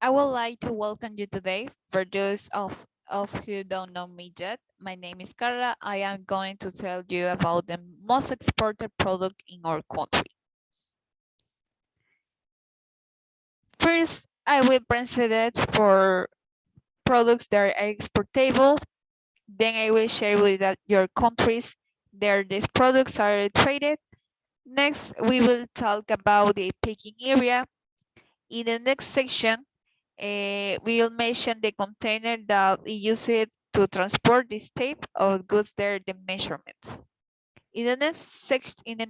I would like to welcome you today. For those of who don't know me yet, my name is Karla. I am going to tell you about the most exported product in our country. First, I will present it for products that are exportable. Then I will share with your countries where these products are traded. Next, we will talk about the picking area. In the next section, we will mention the container that we use it to transport this type of goods there, the measurements. In the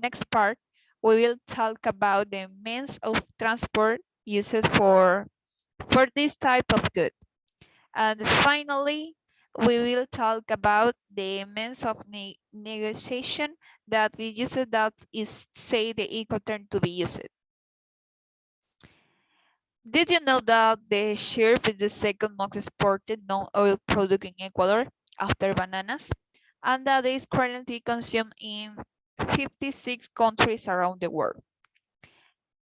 next part, we will talk about the means of transport used for this type of good. And finally, we will talk about the means of negotiation that we use it, that is, say, the Incoterm to be used. Did you know that the sheep is the second most exported non-oil product in Ecuador after bananas, and that is currently consumed in 56 countries around the world?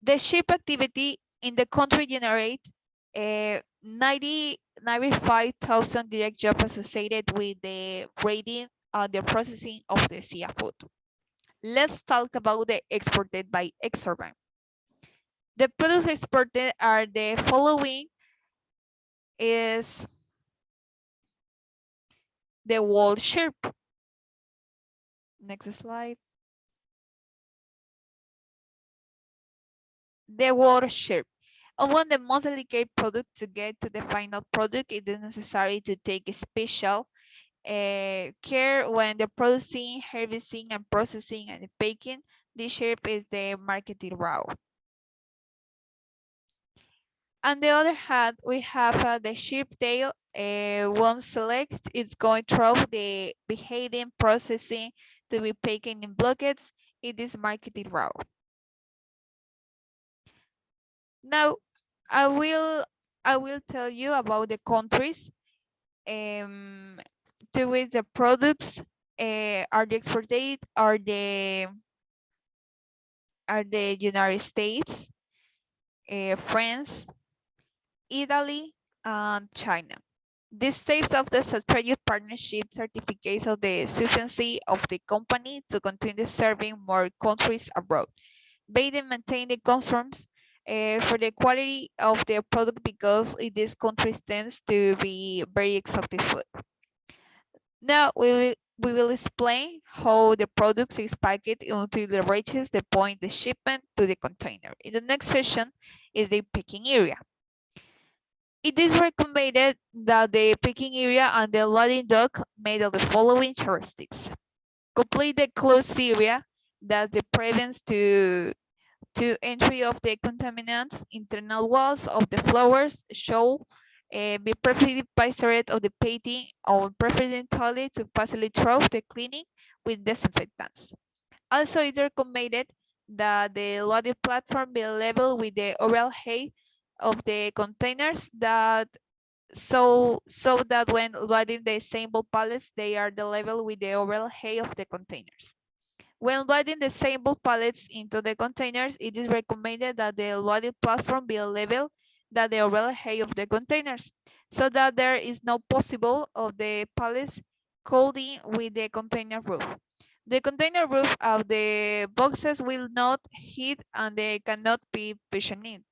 The sheep activity in the country generates 95,000 direct jobs associated with the breeding and the processing of the seafood. Let's talk about the exported by Exorbank. The products exported are the following: is the wall sheep. Next slide. The wall sheep. Among the most delicate product to get to the final product, it is necessary to take special care when the producing, harvesting, and processing and baking. This sheep is the marketed raw. On the other hand, we have the sheep tail. Once selected, it's going through the behaving processing to be taken in blockets. It is marketed raw. Now, I will tell you about the countries to which the products are the exported are the United States, France, Italy, and China. These types of the strategic partnership certificates of the sufficiency of the company to continue serving more countries abroad. Biden maintain the concerns for the quality of their product because in these countries tends to be very exotic food. Now we will explain how the product is packaged until it reaches the point the shipment to the container. In the next session is the picking area. It is recommended that the picking area and the loading dock made of the following characteristics: complete the closed area that prevents to entry of the contaminants. Internal walls of the flowers should be preferably biserated of the painting or preferably toilet to facilitate through the cleaning with disinfectants. Also, it is recommended that the loading platform be level with the overall height of the containers, that so that when loading the sample pallets, they are the level with the overall height of the containers. When loading the sample pallets into the containers, it is recommended that the loading platform be level that the overall height of the containers, so that there is no possible of the pallets colliding with the container roof. The container roof of the boxes will not hit and they cannot be positioned.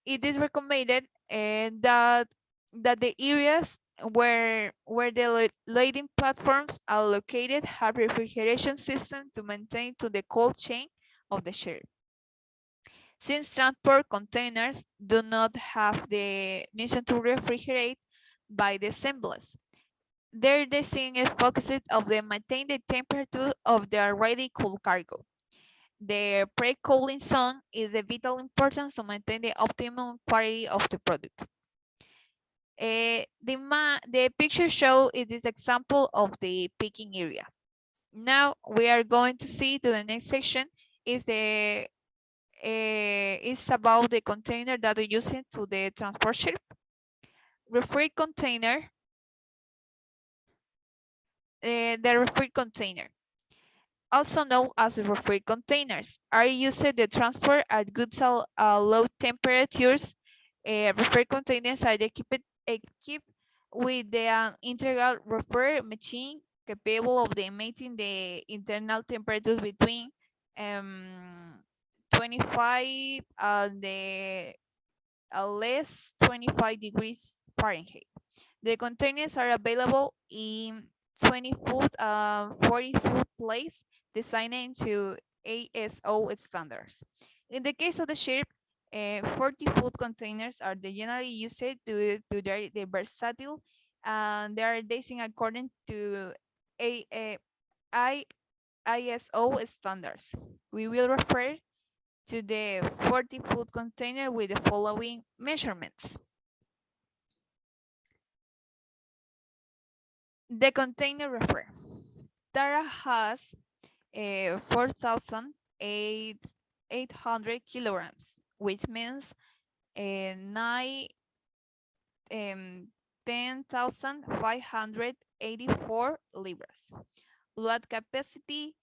It is recommended that the areas where the loading platforms are located have refrigeration system to maintain to the cold chain of the ship. Since transport containers do not have the mission to refrigerate by the assemblers, their design is focused on the maintain the temperature of the already cooled cargo. The pre-cooling zone is of vital importance to maintain the optimum quality of the product. The picture show is this example of the picking area. Now we are going to see to the next section is the is about the container that we use to the transport ship. Refried container. The refried container, also known as refried containers, are used to transport at goods at low temperatures Refer containers are equipped with the integral refer machine capable of maintaining the internal temperatures between 25 and the less 25 degrees Fahrenheit. The containers are available in 20-foot and 40-foot place designed to ASO standards. In the case of the ship, 40-foot containers are generally used to their versatile, and they are designed according to I ISO standards. We will refer to the 40-foot container with the following measurements. The container refer. Tara has 4,800 kilograms, which means 10,584 libras. Load capacity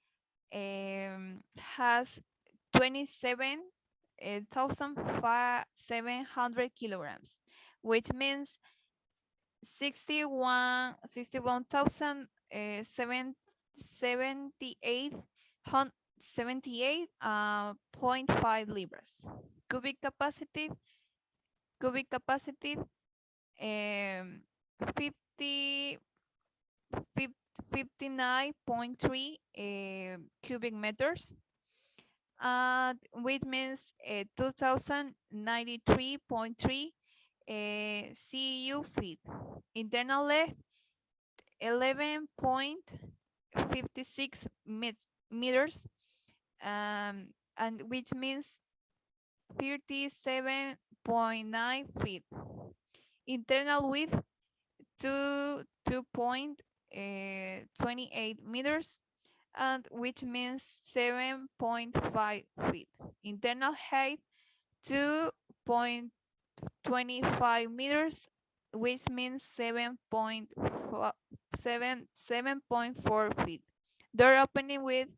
has 27,700 kilograms, which means 78.5 libras. Cubic capacity 50 59.3 cubic meters, which means 2093.3 CU feet. Internal length 11.56 meters, and which means 37.9 feet. Internal width 2.28 meters, and which means 7.5 feet. Internal height 2.25 meters, which means 7.4 feet. Door opening with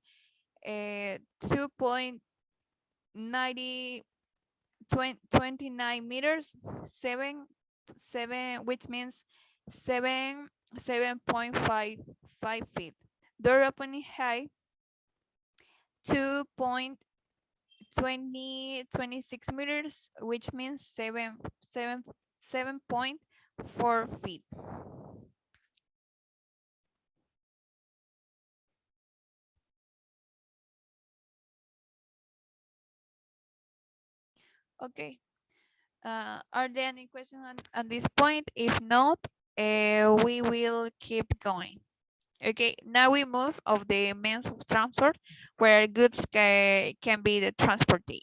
2.29 meters, which means 7.5 feet. Door opening height 2.26 meters, which means 7.4 feet. Okay. Are there any questions at this point? If not, we will keep going. Okay, now we move of the means of transport where goods can be transported.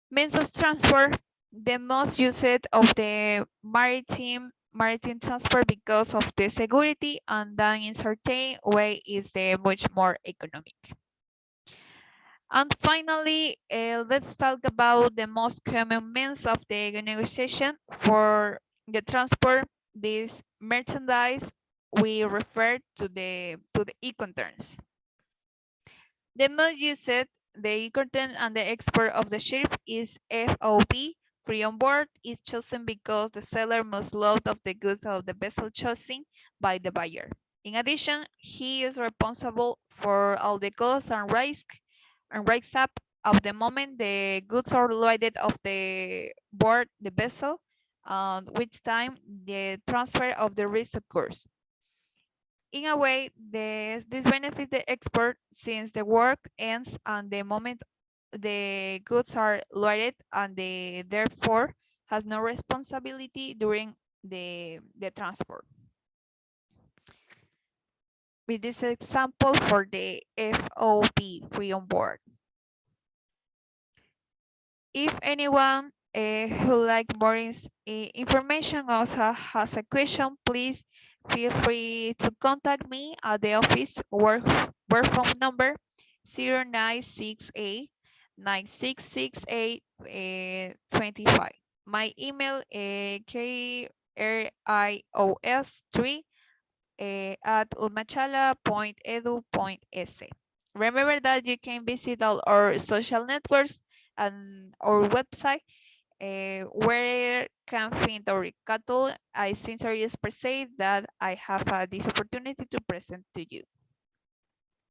Means of transport, the most used of the maritime transport because of the security, and then in certain way is the much more economic. And finally, let's talk about the most common means of the negotiation for the transport. This merchandise we refer to the Incoterms. The most used, the Incoterm and the export of the ship is FOB, free on board, is chosen because the seller must load of the goods of the vessel chosen by the buyer. In addition, he is responsible for all the costs and risk up of the moment the goods are loaded of the board the vessel, which time the transfer of the risk occurs. In a way, this benefits the export since the work ends and the moment the goods are loaded, and therefore has no responsibility during the transport. With this example for the FOB, free on board. If anyone who like more information also has a question, please feel free to contact me at the office work phone number 0968 9668 25. My email krios3 at ulmachala.edu.es. Remember that you can visit all our social networks and our website where can find our cattle, I sincerely per se that I have this opportunity to present to you.